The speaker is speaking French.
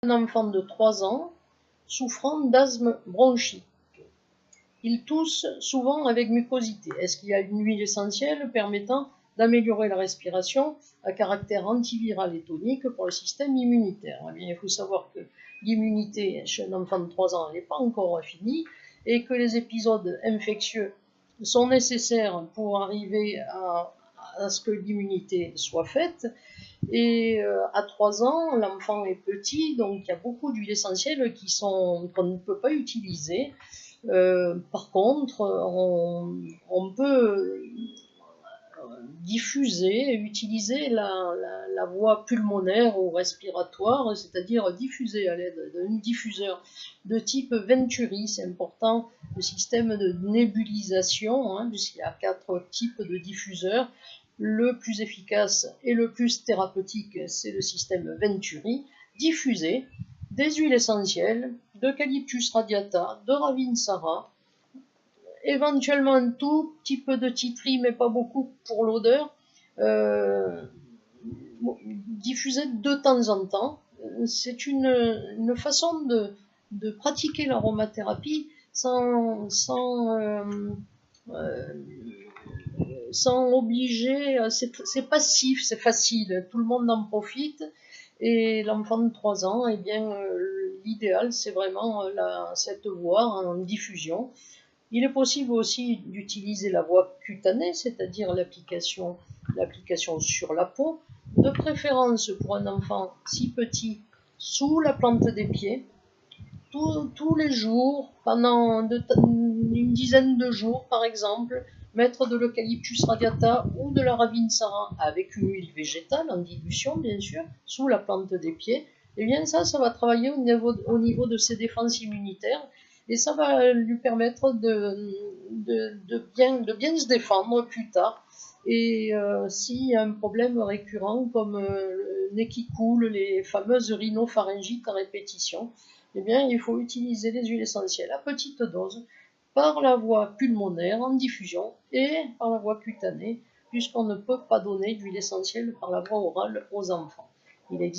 Un enfant de 3 ans souffrant d'asthme bronchique. Il tousse souvent avec mucosité. Est-ce qu'il y a une huile essentielle permettant d'améliorer la respiration à caractère antiviral et tonique pour le système immunitaire? Eh bien, il faut savoir que l'immunité chez un enfant de 3 ans n'est pas encore finie et que les épisodes infectieux sont nécessaires pour arriver à ce que l'immunité soit faite. Et à 3 ans, l'enfant est petit, donc il y a beaucoup d'huiles essentielles qu'on ne peut pas utiliser. Par contre, on peut diffuser, utiliser la voie pulmonaire ou respiratoire, c'est-à-dire diffuser à l'aide d'un diffuseur de type Venturi. C'est important, le système de nébulisation, puisqu'il y a 4 types de diffuseurs. Le plus efficace et le plus thérapeutique, c'est le système Venturi. Diffuser des huiles essentielles, d'Eucalyptus radiata, de Ravinsara, éventuellement un tout petit peu de titri, mais pas beaucoup pour l'odeur, diffuser de temps en temps. C'est une façon de pratiquer l'aromathérapie sans obliger, c'est passif, c'est facile, tout le monde en profite. Et l'enfant de 3 ans, eh bien, l'idéal, c'est vraiment cette voie en diffusion. Il est possible aussi d'utiliser la voie cutanée, c'est-à-dire l'application sur la peau, de préférence pour un enfant si petit, sous la plante des pieds, tous les jours, pendant une dizaine de jours par exemple, mettre de l'Eucalyptus radiata ou de la Ravinsara avec une huile végétale en dilution bien sûr, sous la plante des pieds. Et bien ça va travailler au niveau de ses défenses immunitaires et ça va lui permettre de bien se défendre plus tard. Et s'il y a un problème récurrent comme le nez qui coule, les fameuses rhinopharyngites à répétition, eh bien, il faut utiliser les huiles essentielles à petite dose par la voie pulmonaire en diffusion et par la voie cutanée, puisqu'on ne peut pas donner d'huile essentielle par la voie orale aux enfants. Il existe